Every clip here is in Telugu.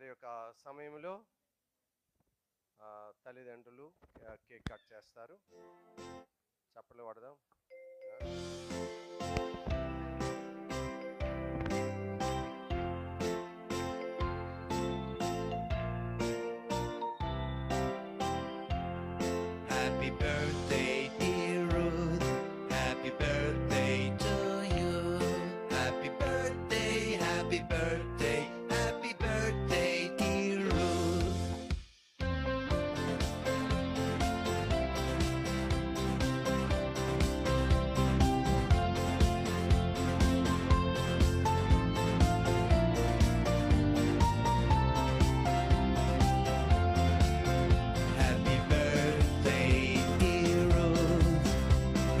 మరి యొక్క సమయంలో తల్లిదండ్రులు కేక్ కట్ చేస్తారు. చప్పట్లు పడదాం. Happy birthday, dear Ruth. Happy birthday to you. Happy birthday, happy birthday, happy birthday, dear Ruth. Happy birthday, dear Ruth.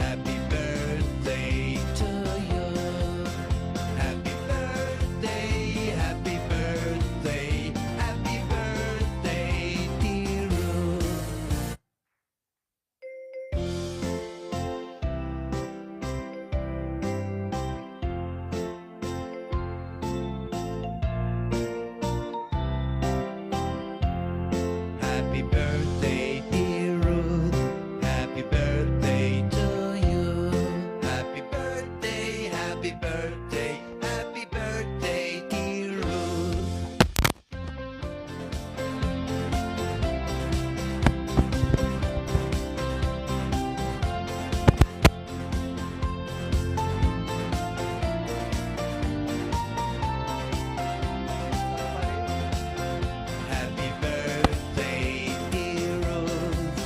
Happy birthday to you. Happy birthday, happy birthday, happy birthday, dear Ruth. Happy birthday, dear Ruth. Happy birthday to you. Happy birthday, happy birthday, happy birthday, dear Ruth. Happy birthday, dear Ruth.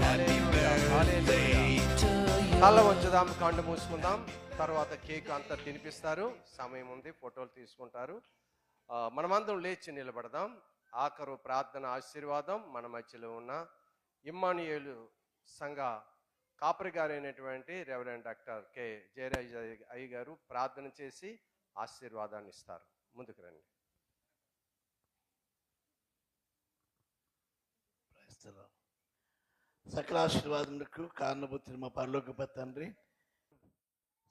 Happy birthday to you. తల వంచుదాం, కళ్ళు మూసుకుందాం. తర్వాత కేక్ అంతా తినిపిస్తారు. సమయం ఉంది, ఫోటోలు తీసుకుంటారు. మనమందరం లేచి నిలబడదాం. ఆఖరు ప్రార్థన ఆశీర్వాదం మన మధ్యలో ఉన్న ఇమ్మానుయేలు సంఘ కాపరి గారైనటువంటి రెవరెండ్ డాక్టర్ కె జయరాజ్ అయ్య గారు ప్రార్థన చేసి ఆశీర్వాదాన్ని ఇస్తారు. ముందుకు రండి. సకల ఆశీర్వాదములకు కారణభూతులు మా పరలోకపు తండ్రి,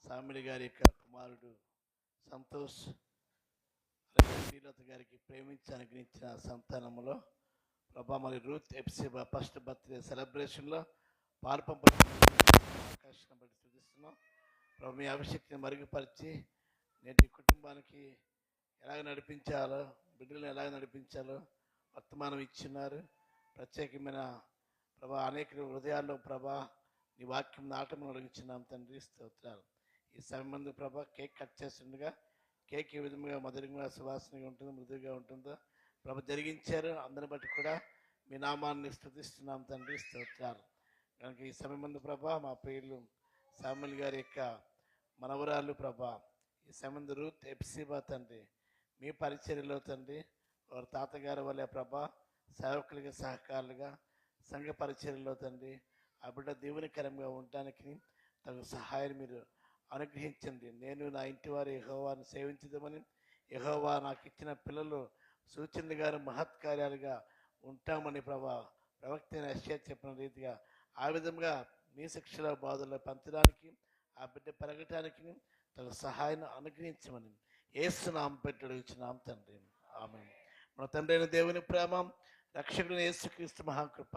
సామిడి గారి యొక్క కుమారుడు సంతోష్ శ్రీలత గారికి ప్రేమించి అనుగ్రహించిన సంతానములో ప్రభా మరి రూత్ ఎప్సిబా ఫస్ట్ బర్త్డే సెలబ్రేషన్లో అవకాశం బట్టి చూపిస్తున్నాం. ప్రభు మీ అభిషక్తిని మరుగుపరిచి నేటి కుటుంబానికి ఎలాగ నడిపించాలో, బిడ్డలను ఎలాగ నడిపించాలో వర్తమానం ఇచ్చినారు. ప్రత్యేకమైన ప్రభా అనేక హృదయాల్లో ప్రభా నీ వాక్యం నాటం అడిగించినాం తండ్రి, స్తోత్రాలు. ఈ సమయం ప్రభా కేక్ కట్ చేస్తుండగా కేక్ ఏ విధంగా మధురంగా సువాసనగా ఉంటుందో, మృదువుగా ఉంటుందో ప్రభా జరిగించారు. అందరిని బట్టి కూడా మీ నామాన్ని స్తుతిస్తున్నాం తండ్రి, స్తోత్రాలు. కనుక ఈ సమయం ప్రభా మా పేర్లు సాముల్ గారి యొక్క మనవరాలు ప్రభా ఈ సమయం రూత్ ఎప్సిబా తండ్రి మీ పరిచర్యలో తండ్రి వారి తాతగారి వల్ల ప్రభా సేవకులుగా సహకారులుగా సంఘ పరిచర్యలో తండ్రి ఆ బిడ్డ దీవెనకరంగా ఉండడానికి తగు సహాయం మీరు అనుగ్రహించండి. నేను నా ఇంటి వారి యెహోవాను సేవించదమని, యెహోవా నాకు ఇచ్చిన పిల్లలు సూచనలుగా మహత్కార్యాలుగా ఉంటామని ప్రభా ప్రవక్త యెషయా చెప్పిన రీతిగా ఆ విధంగా మీ శిక్షలో బాధల్లో పంచడానికి ఆ బిడ్డ పెరగటానికి తగు సహాయం అనుగ్రహించమని యేసు నామం పెట్టి అడుగుచున్నాం తండ్రి, ఆమేన్. మన తండ్రి అయిన దేవుని ప్రేమ, రక్షకుడైన యేసుక్రీస్తు మహాకృప,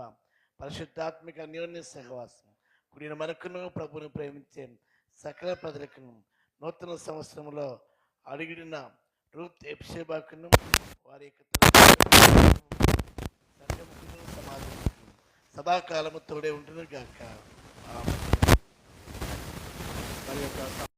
పరిశుద్ధాత్మిక అన్యోన్య సహవాసం కూడిన మనకును ప్రభువును ప్రేమించే సకల ప్రజలకును నూతన సంవత్సరంలో అడిగిన రూత్ ఎప్సిబాకును వారి యొక్క సంఘముకును సమాజముకు సదాకాలము తోడే ఉంటును గాక. మరి యొక్క